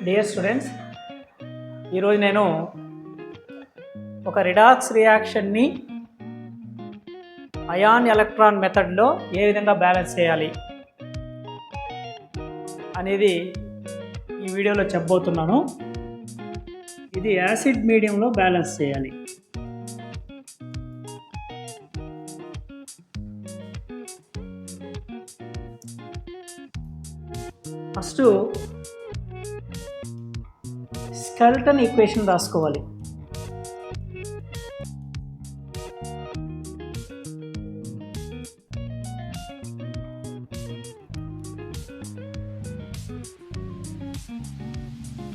Dear students, ఈరోజు నేను ఒక రిడాక్స్ రియాక్షన్ని అయాన్ ఎలక్ట్రాన్ మెథడ్లో ఏ విధంగా బ్యాలెన్స్ చేయాలి అనేది ఈ వీడియోలో చెప్పబోతున్నాను. ఇది యాసిడ్ మీడియంలో బ్యాలెన్స్ చేయాలి. ఫస్ట్ స్కెల్టన్ ఈక్వేషన్ రాసుకోవాలి.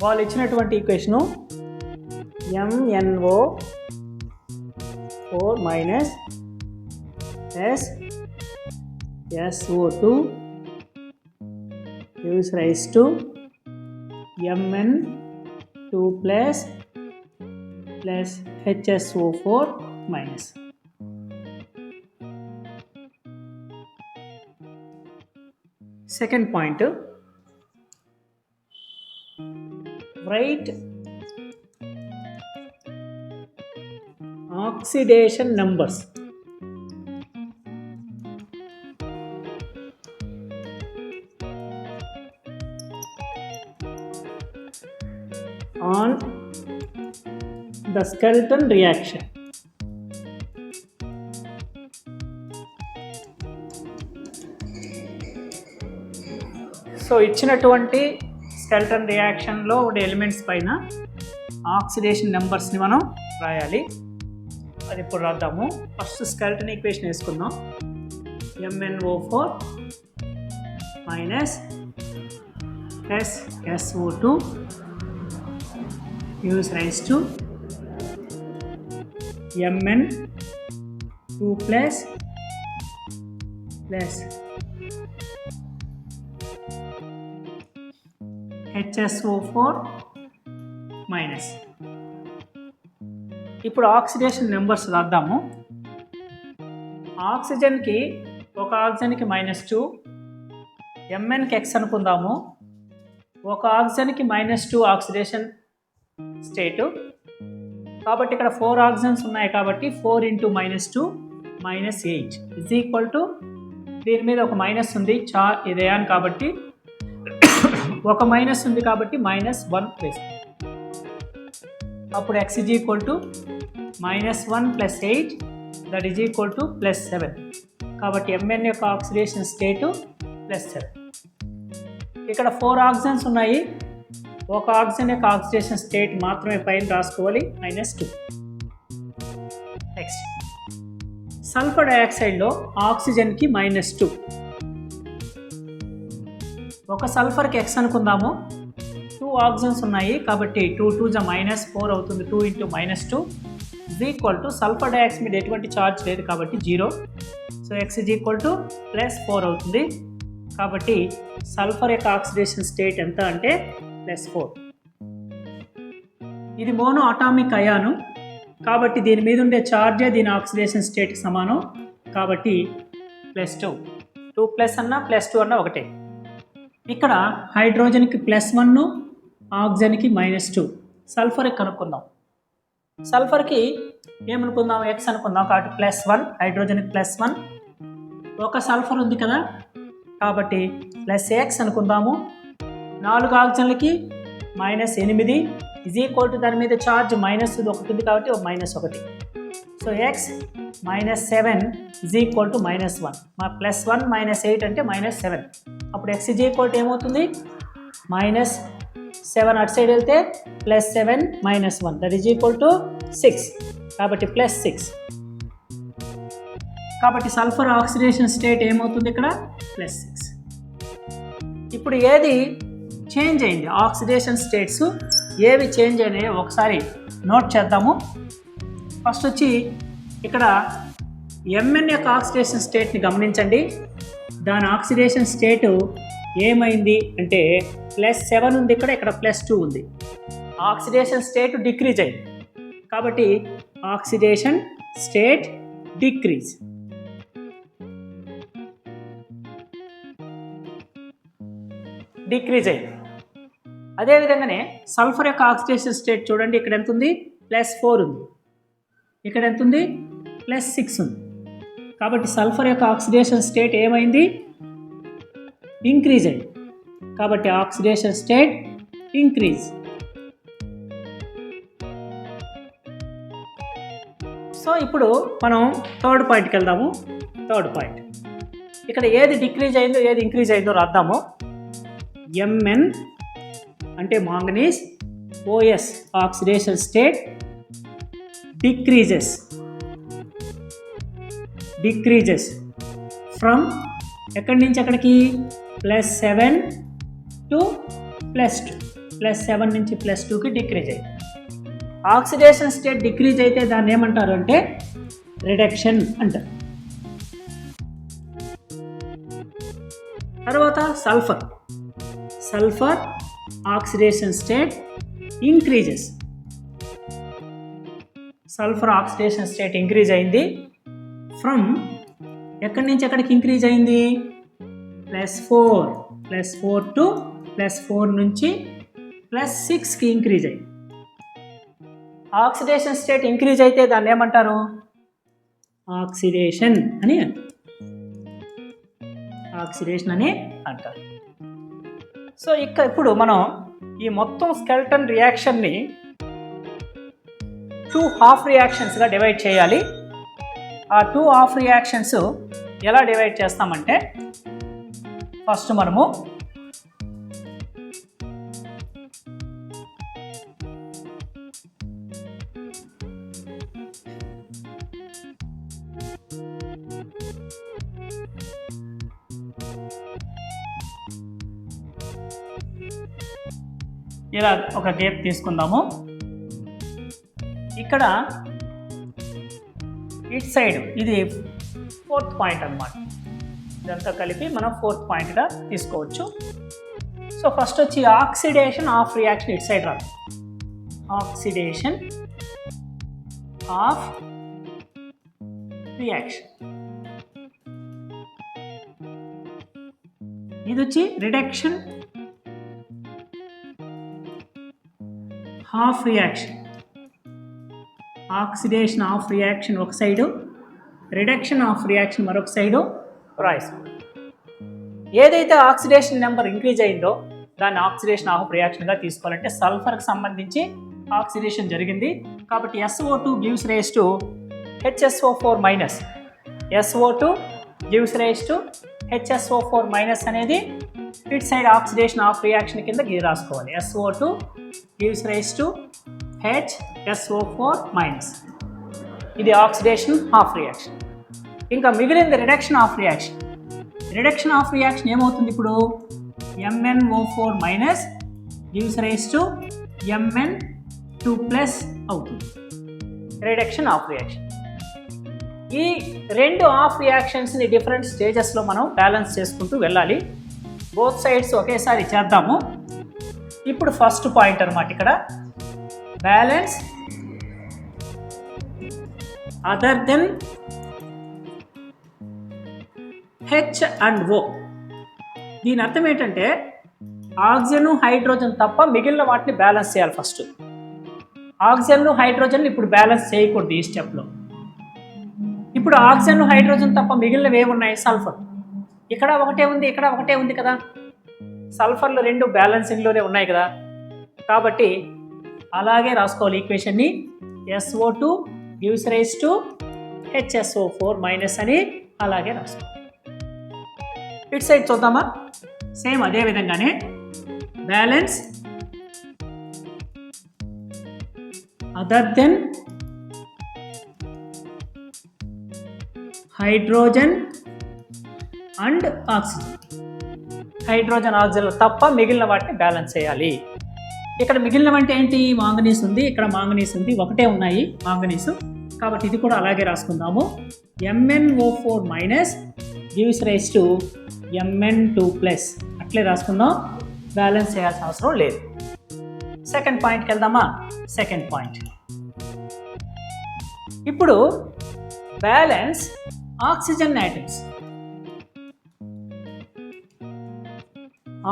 వాళ్ళు ఇచ్చినటువంటి equation MnO 4 SSO2 gives rise to Mn2 plus HSO4 minus. Second point, write oxidation numbers. On the skeleton reaction. So ఇచ్చినటువంటి స్కెల్టన్ రియాక్షన్లో ఉండే ఎలిమెంట్స్ పైన ఆక్సిడేషన్ నెంబర్స్ని మనం రాయాలి. అది ఇప్పుడు రాద్దాము. ఫస్ట్ స్కెల్టన్ ఈక్వేషన్ వేసుకుందాం. MnO4 SSO2 gives rise to Mn2 plus HSO4 minus. ఇప్పుడు oxidation numbers రాద్దాము. ఆక్సిజన్కి ఒక ఆక్సిజన్కి -2, Mnకి X అనుకుందాము. ఒక ఆక్సిజన్కి -2 ఆక్సిడేషన్ స్టేటు, కాబట్టి ఇక్కడ 4 ఆక్సిజన్స్ ఉన్నాయి కాబట్టి 4 × -2 -8 ఇజ్ ఈక్వల్ టు, దీని మీద ఒక మైనస్ ఉంది, ఇది అయాన్ కాబట్టి ఒక మైనస్ ఉంది కాబట్టి -1 వేస్తాం. అప్పుడు X is equal to -1 + 8 that is equal to +7. కాబట్టి Mn యొక్క ఆక్సిడేషన్ స్టేటు +7. ఇక్కడ 4 ఆక్సిజన్స్ ఉన్నాయి, ఒక ఆక్సిజన్ యొక్క ఆక్సిడేషన్ స్టేట్ మాత్రమే పైన రాసుకోవాలి, -2. నెక్స్ట్ సల్ఫర్ డయాక్సైడ్లో ఆక్సిజన్కి -2, ఒక సల్ఫర్కి X అనుకుందాము. 2 ఆక్సిజన్స్ ఉన్నాయి కాబట్టి 2 × 2 = -4 అవుతుంది. 2 × -2 is equal to, sulphur dioxide మీద ఎటువంటి ఛార్జ్ లేదు కాబట్టి 0. So X is equal to +4 అవుతుంది. కాబట్టి సల్ఫర్ యొక్క ఆక్సిడేషన్ స్టేట్ ఎంత అంటే +4. ఇది మోనో అటామిక్ అయాను కాబట్టి దీని మీద ఉండే ఛార్జే దీని ఆక్సిడేషన్ స్టేట్కి సమానం. కాబట్టి +2, 2+ అన్నా +2 అన్నా ఒకటే. ఇక్కడ హైడ్రోజన్కి +1, ఆక్సిజన్కి -2. సల్ఫర్కి కనుక్కుందాం. సల్ఫర్కి ఏమనుకుందాం, X అనుకుందాం. కాబట్టి +1, హైడ్రోజన్కి +1, ఒక సల్ఫర్ ఉంది కదా కాబట్టి +X అనుకుందాము. 4 ఆక్సిజన్లకి -8 ఇజ్ ఈక్వల్ టు, దాని మీద ఛార్జ్ -1 ఉంది కాబట్టి ఒక -1. So X -7 is equal to -1. +1 -8 అంటే -7. అప్పుడు X ఇజ్ ఈక్వల్ టు ఏమవుతుంది, -7 అటు సైడ్ వెళ్తే +7 -1 దట్ ఈజ్ ఈక్వల్ టు 6. కాబట్టి +6. కాబట్టి సల్ఫర్ ఆక్సిడేషన్ స్టేట్ ఏమవుతుంది ఇక్కడ, +6. ఇప్పుడు ఏది చేంజ్ అయింది, ఆక్సిడేషన్ స్టేట్స్ ఏవి చేంజ్ అయినాయో ఒకసారి నోట్ చేద్దాము. ఫస్ట్ వచ్చి ఇక్కడ Mn యొక్క ఆక్సిడేషన్ స్టేట్ని గమనించండి. దాని ఆక్సిడేషన్ స్టేటు ఏమైంది అంటే +7 ఉంది, ఇక్కడ +2 ఉంది. ఆక్సిడేషన్ స్టేట్ డిక్రీజ్ అయింది కాబట్టి ఆక్సిడేషన్ స్టేట్ డిక్రీజ్. డిక్రీజ్ అయింది. అదేవిధంగానే సల్ఫర్ యొక్క ఆక్సిడేషన్ స్టేట్ చూడండి, ఇక్కడ ఎంత ఉంది, +4 ఉంది, ఇక్కడ ఎంత ఉంది, +6 ఉంది. కాబట్టి సల్ఫర్ యొక్క ఆక్సిడేషన్ స్టేట్ ఏమైంది, ఇంక్రీజ్ అయింది. కాబట్టి ఆక్సిడేషన్ స్టేట్ ఇంక్రీజ్. సో ఇప్పుడు మనం థర్డ్ పాయింట్కి వెళ్దాము. థర్డ్ పాయింట్, ఇక్కడ ఏది డిక్రీజ్ అయిందో ఏది ఇంక్రీజ్ అయిందో రాద్దాము. Mn అంటే manganese, OS oxidation state decreases from ఎక్కడి నుంచి ఎక్కడికి, +7 to +2, +7 నుంచి +2కి డిక్రీజ్ అయింది. ఆక్సిడేషన్ స్టేట్ డిక్రీజ్ అయితే దాన్ని ఏమంటారు అంటే రిడక్షన్ అంటారు. తర్వాత sulphur oxidation state increases. Sulphur oxidation state increase అయింది ఫ్రమ్ ఎక్కడి నుంచి ఎక్కడికి ఇంక్రీజ్ అయింది, +4 to +4 నుంచి +6కి ఇంక్రీజ్ అయింది. ఆక్సిడేషన్ స్టేట్ ఇంక్రీజ్ అయితే దాన్ని ఏమంటారు, ఆక్సిడేషన్ అని అంటారు. సో ఇప్పుడు మనం ఈ మొత్తం స్కెల్టన్ రియాక్షన్ని 2 హాఫ్ రియాక్షన్స్గా డివైడ్ చేయాలి. ఆ 2 హాఫ్ రియాక్షన్స్ ఎలా డివైడ్ చేస్తామంటే, ఫస్ట్ మనము ఇలా ఒక గేప్ తీసుకుందాము. ఇక్కడ ఇట్ సైడ్ ఇది 4th పాయింట్ అన్నమాట. ఇదంతా కలిపి మనం 4th పాయింట్గా తీసుకోవచ్చు. సో ఫస్ట్ వచ్చి oxidation of reaction it side రాదు. ఆక్సిడేషన్ ఆఫ్ రియాక్షన్, ఇది వచ్చి reduction half reaction. Oxidation of reaction ఒక సైడు, రిడక్షన్ ఆఫ్ రియాక్షన్ మరొక సైడు రాసుకోండి. ఏదైతే ఆక్సిడేషన్ నెంబర్ ఇంక్రీజ్ అయిందో దాన్ని ఆక్సిడేషన్ ఆఫ్ రియాక్షన్గా తీసుకోవాలంటే సల్ఫర్కి సంబంధించి ఆక్సిడేషన్ జరిగింది కాబట్టి SO2 gives rise to HSO4 minus. SO2 gives rise to HSO4 minus అనేది it side oxidation of reaction కింద రాసుకోవాలి. SO2 gives rise to HSO4 minus. ఇది ఆక్సిడేషన్ ఆఫ్ రియాక్షన్. ఇంకా మిగిలింది reduction of reaction. Reduction of reaction ఏమవుతుంది, ఇప్పుడు MnO4 minus gives rise to Mn2 plus అవుతుంది. Reduction of reaction. ఈ రెండు ఆఫ్ రియాక్షన్స్ని డిఫరెంట్ స్టేజెస్లో మనం బ్యాలెన్స్ చేసుకుంటూ వెళ్ళాలి. బోత్ సైడ్స్ ఒకేసారి చేద్దాము. ఇప్పుడు ఫస్ట్ పాయింట్ అన్నమాట, ఇక్కడ balance other than H and O. దీని అర్థం ఏంటంటే ఆక్సిజన్ హైడ్రోజన్ తప్ప మిగిలిన వాటిని బ్యాలెన్స్ చేయాలి. ఫస్ట్ ఆక్సిజన్ హైడ్రోజన్ ఇప్పుడు బ్యాలెన్స్ చేయకూడదు ఈ స్టెప్లో. ఇప్పుడు ఆక్సిజన్ హైడ్రోజన్ తప్ప మిగిలినవి ఏమున్నాయి, సల్ఫర్. ఇక్కడ ఒకటే ఉంది, ఇక్కడ ఒకటే ఉంది కదా. సల్ఫర్లు రెండు బ్యాలెన్సింగ్లోనే ఉన్నాయి కదా, కాబట్టి అలాగే రాసుకోవాలి ఈక్వేషన్ని. SO2 gives rise to HSO4 minus అని అలాగే రాసుకోవాలి. ఇట్ సైడ్ చూద్దామా, సేమ్ అదే విధంగానే balance other than hydrogen and oxygen. Hydrogen oxygen తప్ప మిగిలిన వాటిని బ్యాలెన్స్ చేయాలి. ఇక్కడ మిగిలినవంటే ఏంటి, మాంగనీస్ ఉంది, ఇక్కడ మాంగనీస్ ఉంది, ఒకటే ఉన్నాయి మాంగనీసు, కాబట్టి ఇది కూడా అలాగే రాసుకుందాము. MnO4 minus gives rise to Mn2 plus అట్లే రాసుకుందాం, బ్యాలెన్స్ చేయాల్సిన అవసరం లేదు. సెకండ్ పాయింట్కి వెళ్దామా. సెకండ్ పాయింట్, ఇప్పుడు బ్యాలెన్స్ ఆక్సిజన్ యాటమ్స్.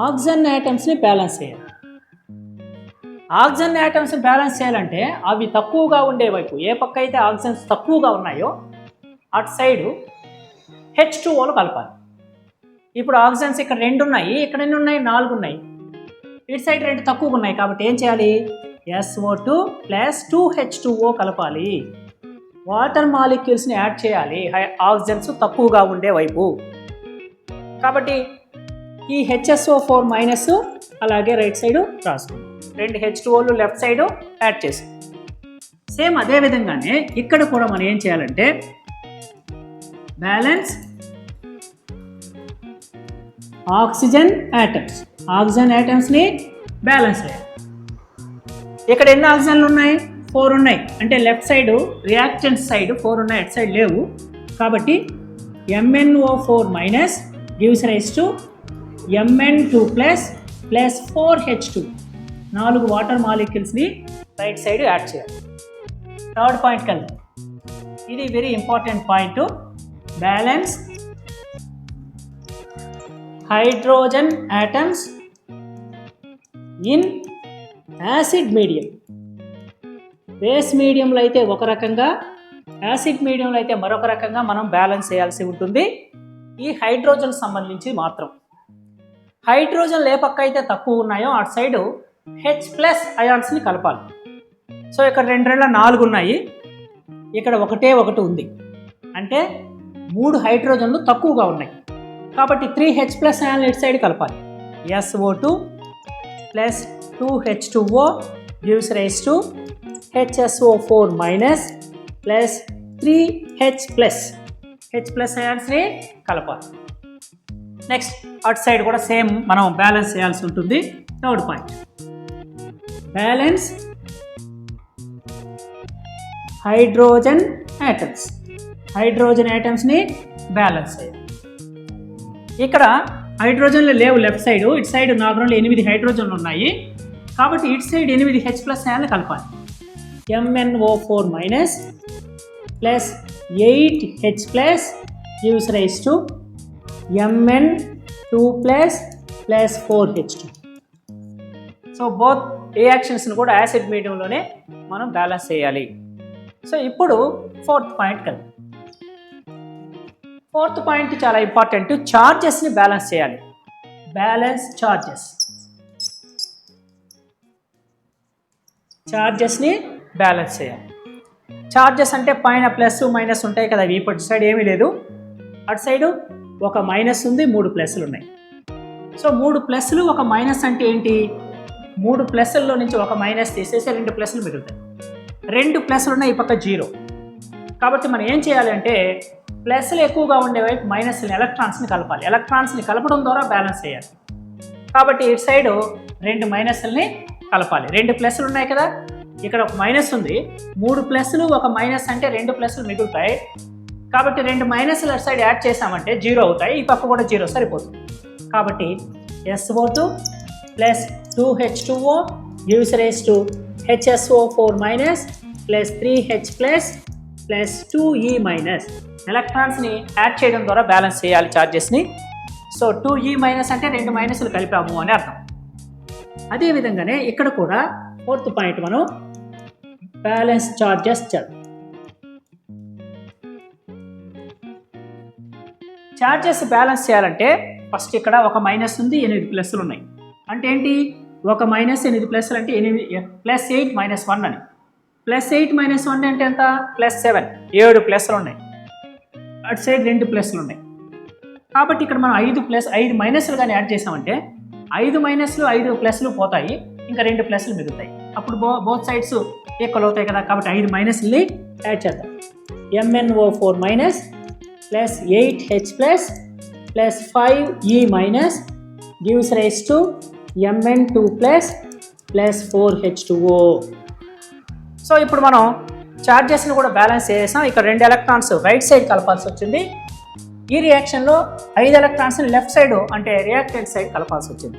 ఆక్సిజన్ యాటమ్స్ని బ్యాలెన్స్ చేయాలి. ఆక్సిజన్ యాటమ్స్ని బ్యాలెన్స్ చేయాలంటే అవి తక్కువగా ఉండే వైపు, ఏ పక్క అయితే ఆక్సిజన్స్ తక్కువగా ఉన్నాయో అటు సైడు H2Oలు కలపాలి. ఇప్పుడు ఆక్సిజన్స్ ఇక్కడ 2 ఉన్నాయి, ఇక్కడ ఎన్ని ఉన్నాయి? 4 ఉన్నాయి. ఇటు సైడ్ 2 తక్కువగా ఉన్నాయి కాబట్టి ఏం చేయాలి? SO2 + 2H2O కలపాలి. వాటర్ మాలిక్యూల్స్ని యాడ్ చేయాలి ఆక్సిజన్స్ తక్కువగా ఉండే వైపు. కాబట్టి ఈ HSO4- అలాగే రైట్ సైడ్ రాసుకోండి. 2 H2Oలు లెఫ్ట్ సైడ్ యాడ్ చేసి సేమ్ అదే విధంగానే ఇక్కడ కూడా మనం ఏం చేయాలంటే బ్యాలెన్స్ ఆక్సిజన్ యాటమ్స్ని బ్యాలెన్స్ చేయాలి. ఇక్కడ ఎన్ని ఆక్సిజన్లు ఉన్నాయి? 4 ఉన్నాయి. అంటే లెఫ్ట్ సైడ్ రియాక్టెంట్ సైడ్ 4 ఉన్నాయి, అటు సైడ్ లేవు. కాబట్టి MnO4- gives rise to Mn2+ + 4H2. 4 water మాలిక్యూల్స్ని రైట్ సైడ్ యాడ్ చేయాలి. థర్డ్ పాయింట్కి వెళ్దాం. ఇది very important point. Balance hydrogen atoms in acid medium. Base మీడియంలో అయితే ఒక రకంగా, యాసిడ్ మీడియంలో అయితే మరొక రకంగా మనం బ్యాలెన్స్ చేయాల్సి ఉంటుంది. ఈ హైడ్రోజన్ సంబంధించి మాత్రం హైడ్రోజన్ ఏ పక్క అయితే తక్కువ ఉన్నాయో అటు సైడు H+ అయాన్స్ని కలపాలి. సో ఇక్కడ 2 4 ఉన్నాయి, ఇక్కడ ఒకటి ఉంది. అంటే 3 హైడ్రోజన్లు తక్కువగా ఉన్నాయి కాబట్టి 3H+ అయాన్లు ఇటు సైడ్ కలపాలి. SO2 + 2H2O gives rise to HSO4- + 3H+. H+ అయాన్స్ని కలపాలి. నెక్స్ట్ అటు సైడ్ కూడా సేమ్ మనం బ్యాలెన్స్ చేయాల్సి ఉంటుంది. థర్డ్ పాయింట్ బ్యాలెన్స్ హైడ్రోజన్ యాటమ్స్ని బ్యాలెన్స్ చేయాలి. ఇక్కడ హైడ్రోజన్లు లేవు లెఫ్ట్ సైడ్, ఇటు సైడ్ నార్మల్ 8 హైడ్రోజన్లు ఉన్నాయి కాబట్టి ఇటు సైడ్ 8 H+ అయాన్లు కలపాలి. MnO4- + 8H+ gives rise to Mn2+ + 4H2. So both రియాక్షన్స్ని కూడా యాసిడ్ మీడియంలోనే మనం బ్యాలెన్స్ చేయాలి. సో ఇప్పుడు ఫోర్త్ పాయింట్కి వెళ్దాం. ఫోర్త్ పాయింట్ చాలా ఇంపార్టెంట్. చార్జెస్ని బ్యాలెన్స్ చేయాలి. బ్యాలెన్స్ చార్జెస్ని బ్యాలెన్స్ చేయాలి. చార్జెస్ అంటే పైన +, ఉంటాయి కదా, అవి ఇటు సైడ్ ఏమీ లేదు. అటు సైడు ఒక మైనస్ ఉంది, 3 ప్లస్లు ఉన్నాయి. సో 3 ప్లస్లు ఒక మైనస్ అంటే ఏంటి? 3 ప్లస్ల్లో నుంచి ఒక మైనస్ తీసేసి 2 ప్లస్లు మిగులుతాయి. 2 ప్లస్లు ఉన్నాయి, ఈ పక్క 0. కాబట్టి మనం ఏం చేయాలి అంటే ప్లస్లు ఎక్కువగా ఉండే వైపు ఎలక్ట్రాన్స్ని కలపాలి. ఎలక్ట్రాన్స్ని కలపడం ద్వారా బ్యాలెన్స్ చేయాలి. కాబట్టి ఇటు సైడు 2 మైనస్లని కలపాలి. 2 ప్లస్లు ఉన్నాయి కదా, ఇక్కడ ఒక మైనస్ ఉంది. 3 ప్లస్లు ఒక మైనస్ అంటే 2 ప్లస్లు మిగులుతాయి. కాబట్టి 2 మైనస్లు అటు సైడ్ యాడ్ చేసామంటే 0 అవుతాయి, ఈ పక్క కూడా 0 సరిపోతుంది. కాబట్టి SO2 + 2H2O gives rise to HSO4- + 3H+ + 2E-. ఎలక్ట్రాన్స్ని యాడ్ చేయడం ద్వారా బ్యాలెన్స్ చేయాలి చార్జెస్ని. సో 2E- అంటే 2 మైనస్లు కలిపాము అని అర్థం. అదేవిధంగానే ఇక్కడ కూడా ఫోర్త్ పాయింట్ మనం బ్యాలెన్స్ చార్జెస్ చేద్దాం. చార్జెస్ బ్యాలెన్స్ చేయాలంటే ఫస్ట్ ఇక్కడ ఒక మైనస్ ఉంది, 8 ప్లస్లు ఉన్నాయి. అంటే ఏంటి? ఒక మైనస్ 8 ప్లస్లు అంటే 8 +8 - 1 అని. +8 - 1 అంటే ఎంత? +7. 7 ప్లస్లు ఉన్నాయి. అటు సైడ్ 2 ప్లస్లు ఉన్నాయి. కాబట్టి ఇక్కడ మనం 5 మైనస్లు కానీ యాడ్ చేసామంటే 5 మైనస్లు 5 ప్లస్లు పోతాయి, ఇంకా 2 ప్లస్లు మిగులుతాయి. అప్పుడు బోత్ సైడ్స్ ఈక్వల్ అవుతాయి కదా. కాబట్టి 5 మైనస్ని యాడ్ చేద్దాం. MnO4- + 8H+ + 5E- gives rise to Mn2+ + 4H2O. So ఇప్పుడు మనం చార్జెస్ని కూడా బ్యాలెన్స్ చేసాం. ఇక్కడ 2 ఎలక్ట్రాన్స్ రైట్ సైడ్ కలపాల్సి వచ్చింది. ఈ రియాక్షన్లో 5 ఎలక్ట్రాన్స్ని లెఫ్ట్ సైడ్ అంటే రియాక్టెంట్ సైడ్ కలపాల్సి వచ్చింది.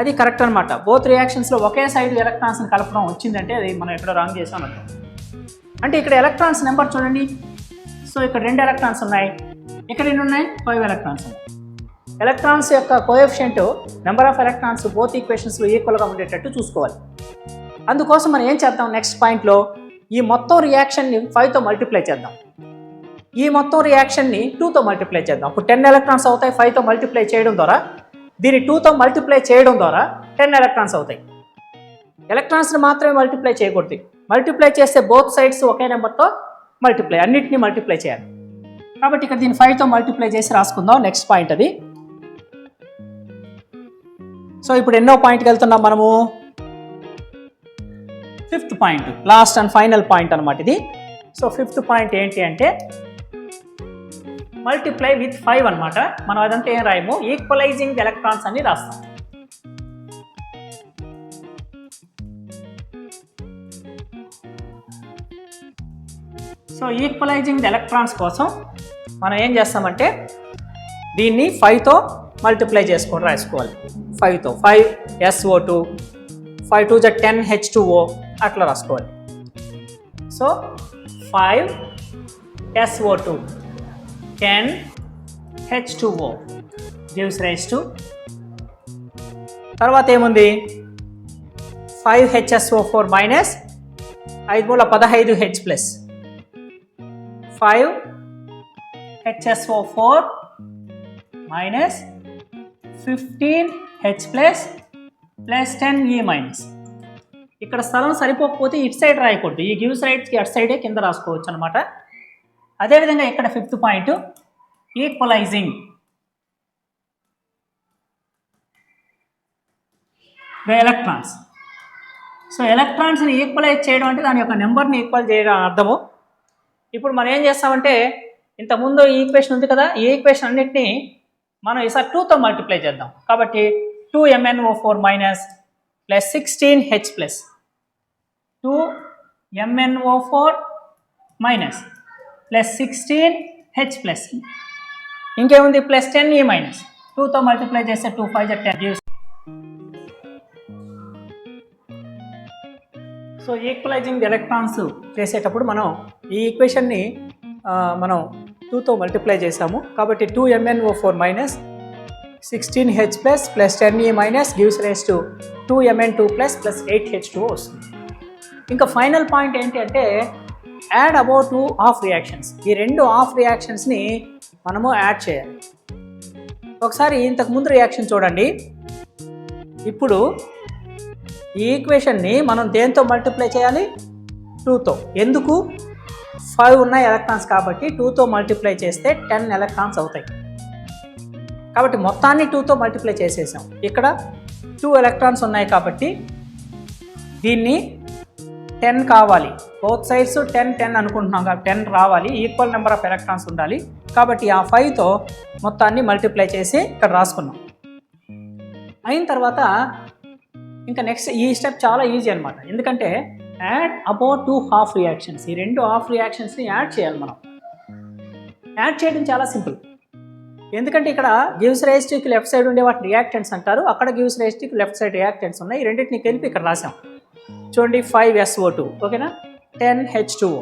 అది కరెక్ట్ అనమాట. బోత్ రియాక్షన్స్లో ఒకే సైడ్ ఎలక్ట్రాన్స్ని కలపడం వచ్చిందంటే అది మనం ఎక్కడో రాంగ్ చేసామన్నమాట. అంటే ఇక్కడ ఎలక్ట్రాన్స్ నెంబర్ చూడండి. సో ఇక్కడ 2 ఎలక్ట్రాన్స్ ఉన్నాయి, ఇక్కడ ఎన్ని ఉన్నాయి? 5 ఎలక్ట్రాన్స్ ఉన్నాయి. ఎలక్ట్రాన్స్ యొక్క coefficient number of electrons both ఈక్వేషన్స్లో ఈక్వల్గా ఉండేటట్టు చూసుకోవాలి. అందుకోసం మనం ఏం చేద్దాం, నెక్స్ట్ పాయింట్లో ఈ మొత్తం రియాక్షన్ని 5తో మల్టిప్లై చేద్దాం. ఈ మొత్తం రియాక్షన్ని 2తో మల్టిప్లై చేద్దాం. అప్పుడు 10 ఎలక్ట్రాన్స్ అవుతాయి. 5తో మల్టిప్లై చేయడం ద్వారా, దీన్ని 2తో మల్టిప్లై చేయడం ద్వారా 10 ఎలక్ట్రాన్స్ అవుతాయి. ఎలక్ట్రాన్స్ని మాత్రమే మల్టిప్లై చేయకూడదు. మల్టిప్లై చేస్తే బోత్ సైడ్స్ ఒకే నెంబర్తో మల్టిప్లై, అన్నిటినీ మల్టిప్లై చేయాలి. కాబట్టి ఇక్కడ దీన్ని 5తో మల్టిప్లై చేసి రాసుకుందాం. నెక్స్ట్ పాయింట్ అది. సో ఇప్పుడు ఎన్నో పాయింట్కి వెళ్తున్నాం మనము? 5th point, last and final point అనమాట ఇది. సో 5th పాయింట్ ఏంటి అంటే మల్టిప్లై విత్ 5 అనమాట. మనం అదంతా ఏం రాయము, ఈక్వలైజింగ్ ఎలక్ట్రాన్స్ అని రాస్తాం. సో ఈక్వలైజింగ్ ఎలక్ట్రాన్స్ కోసం మనం ఏం చేస్తామంటే దీన్ని 5తో మల్టిప్లై చేసుకొని రాసుకోవాలి. 5తో 5SO2, 5 2 10H2O అట్లా రాసుకోవాలి. So 5SO2 10H2O gives rise to, తర్వాత ఏముంది 5HSO4 మైనస్ 5 మూల 15H plus 5HSO4 minus 15H plus 10E minus. ఇక్కడ స్థలం సరిపోకపోతే ఇటు సైడ్ రాయకూడదు, ఈ గివ్స్ రైట్స్కి అటు సైడే కింద రాసుకోవచ్చు అనమాట. అదేవిధంగా ఇక్కడ 5th point equalising the electrons. So ఎలక్ట్రాన్స్ని ఈక్వలైజ్ చేయడం అంటే దాని యొక్క నెంబర్ని ఈక్వల్ చేయడం అర్థము. ఇప్పుడు మనం ఏం చేస్తామంటే ఇంతకుముందు ఈ ఈక్వేషన్ ఉంది కదా, ఈ ఈక్వేషన్ అన్నిటినీ మనం ఈసారి 2తో మల్టిప్లై చేద్దాం. కాబట్టి 2MnO4 minus plus 16H plus 2MnO4 minus plus 16H plus ఇంకేముంది ప్లస్ 10E మైనస్ 2తో మల్టిప్లై చేస్తే 2 5 10. సో ఈక్వలైజింగ్ ఎలక్ట్రాన్స్ చేసేటప్పుడు మనం ఈ ఈక్వేషన్ని మనం 2తో మల్టిప్లై చేసాము. కాబట్టి 2MnO4 minus 16H plus plus 10E minus gives rise to 2Mn2 plus 8H2O వస్తుంది. ఇంకా ఫైనల్ పాయింట్ ఏంటి అంటే యాడ్ అబౌట్ 2 ఆఫ్ రియాక్షన్స్. ఈ 2 ఆఫ్ రియాక్షన్స్ని మనము యాడ్ చేయాలి. ఒకసారి ఇంతకుముందు రియాక్షన్ చూడండి. ఇప్పుడు ఈ ఈక్వేషన్ని మనం దేంతో మల్టిప్లై చేయాలి? 2తో. ఎందుకు? 5 ఉన్న ఎలక్ట్రాన్స్ కాబట్టి 2తో మల్టిప్లై చేస్తే 10 ఎలక్ట్రాన్స్ అవుతాయి. కాబట్టి మొత్తాన్ని 2తో మల్టిప్లై చేసేసాం. ఇక్కడ 2 ఎలక్ట్రాన్స్ ఉన్నాయి కాబట్టి దీన్ని 10 కావాలి. బోత్ సైడ్స్ 10 10 అనుకుంటున్నాం కాబట్టి 10 రావాలి. ఈక్వల్ నెంబర్ ఆఫ్ ఎలక్ట్రాన్స్ ఉండాలి. కాబట్టి ఆ 5తో మొత్తాన్ని మల్టిప్లై చేసి ఇక్కడ రాసుకున్నాం. అయిన తర్వాత ఇంకా నెక్స్ట్ ఈ స్టెప్ చాలా ఈజీ అనమాట. ఎందుకంటే యాడ్ అబౌట్ 2 హాఫ్ రియాక్షన్స్, ఈ 2 హాఫ్ రియాక్షన్స్ని యాడ్ చేయాలి. మనం యాడ్ చేయడం చాలా సింపుల్. ఎందుకంటే ఇక్కడ gives rise to left side ఉండే వాటి రియాక్టెంట్స్ అంటారు, అక్కడ gives rise to left side reactants ఉన్నాయి. ఈ రెండింటిని కలిపి ఇక్కడ రాసాం. చూడండి 5SO2 ఓకేనా, 10H2O,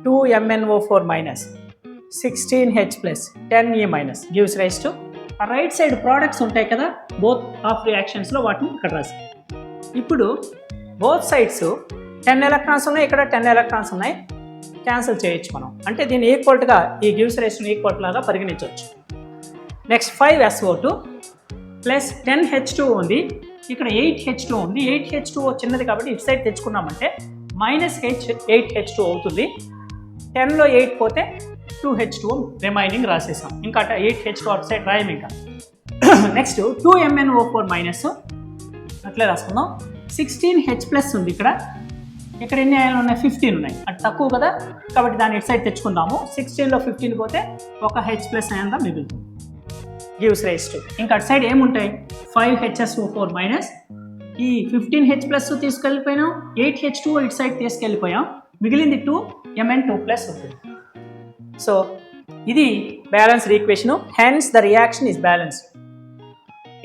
2MnO4 minus 16H plus 10E minus gives rise to right side products ఉంటాయి కదా బోత్ హాఫ్ రియాక్షన్స్లో, వాటిని ఇక్కడ రాసాం. ఇప్పుడు బోత్ సైడ్స్ 10 ఎలక్ట్రాన్స్ ఉన్నాయి, ఇక్కడ 10 ఎలక్ట్రాన్స్ ఉన్నాయి. క్యాన్సిల్ చేయొచ్చు మనం, అంటే దీన్ని ఈక్వల్గా ఈ గివ్స్ రైజ్ని ఈక్వల్ లాగా పరిగణించవచ్చు. నెక్స్ట్ 5SO2 ప్లస్ 10H2O ఉంది, ఇక్కడ 8H2O ఉంది. 8H2O చిన్నది కాబట్టి ఇటు సైడ్ తెచ్చుకున్నామంటే మైనస్ 8H2O అవుతుంది. 10లో 8 పోతే 2H2O రిమైనింగ్ రాసేసాం. ఇంకా 8H2O అటు సైడ్ రాయం. ఇంకా నెక్స్ట్ 2MnO4 మైనస్ అట్లే రాసుకుందాం. 16H ప్లస్ ఉంది, ఇక్కడ ఎన్ని అయాన్లు ఉన్నాయి? 15 ఉన్నాయి. అది తక్కువ కదా కాబట్టి దాన్ని ఇటు సైడ్ తెచ్చుకుందాము. 16లో 15 పోతే ఒక H ప్లస్ అయాన్గా మిగులుతుంది. గివ్స్ రైజ్ టు ఇంకా అటు సైడ్ ఏముంటాయి? 5HSO4 మైనస్ ఈ 15H ప్లస్ తీసుకెళ్ళిపోయినాం, 8H2O ఇటు సైడ్ తీసుకెళ్ళిపోయాం, మిగిలింది 2Mn2 ప్లస్ ఉంటుంది. సో ఇది balanced equation. Hence the reaction is balanced.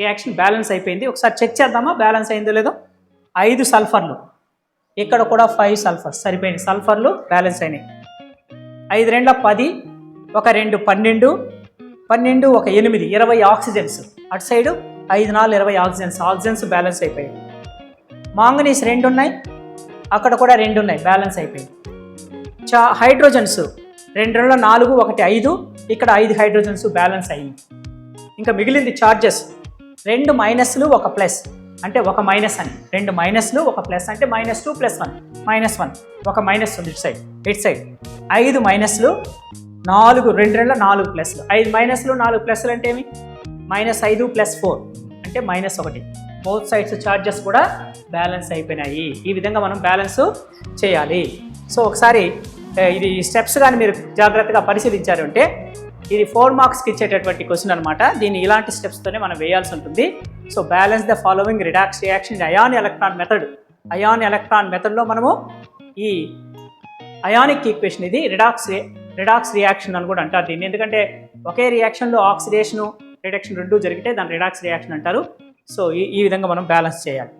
Reaction balance అయిపోయింది. ఒకసారి చెక్ చేద్దామా బ్యాలెన్స్ అయిందో లేదో. 5 సల్ఫర్లు, ఇక్కడ కూడా 5 సల్ఫర్స్ సరిపోయింది. సల్ఫర్లు బ్యాలెన్స్ అయినాయి. 5 2 10, 1 2 12, 12 ఒక 8 20 ఆక్సిజన్స్, అటు సైడు 5 4 20 ఆక్సిజన్స్ బ్యాలెన్స్ అయిపోయాయి. మాంగనీస్ 2 ఉన్నాయి, అక్కడ కూడా 2 ఉన్నాయి, బ్యాలెన్స్ అయిపోయాయి. హైడ్రోజన్స్ 2 4 1 5, ఇక్కడ 5 హైడ్రోజన్స్ బ్యాలెన్స్ అయ్యింది. ఇంకా మిగిలింది చార్జెస్ 2 మైనస్లు 1 ప్లస్ అంటే 1 మైనస్ అని, 2 మైనస్లు 1 ప్లస్ అంటే -2 + 1 -1, 1 మైనస్ ఉంది ఇటు సైడ్ 5 మైనస్లు 4 2 4 ప్లస్లు, 5 మైనస్లు 4 ప్లస్లు అంటే ఏమి -5 + 4 అంటే -1. బోత్ సైడ్స్ చార్జెస్ కూడా బ్యాలెన్స్ అయిపోయినాయి. ఈ విధంగా మనం బ్యాలెన్స్ చేయాలి. సో ఒకసారి ఇది స్టెప్స్ కానీ మీరు జాగ్రత్తగా పరిశీలించారు అంటే ఇది 4 మార్క్స్కి ఇచ్చేటటువంటి క్వశ్చన్ అనమాట. దీన్ని ఇలాంటి స్టెప్స్తోనే మనం వేయాల్సి ఉంటుంది. So balance the following redox reaction ion electron మెథడ్లో మనము ఈ అయానిక్ ఈక్వేషన్, ఇది రిడాక్స్ రియాక్షన్ అని కూడా అంటారు దీన్ని. ఎందుకంటే ఒకే రియాక్షన్లో ఆక్సిడేషను రిడక్షన్ 2 జరిగితే దాన్ని రిడాక్స్ రియాక్షన్ అంటారు. సో ఈ విధంగా మనం బ్యాలెన్స్ చేయాలి.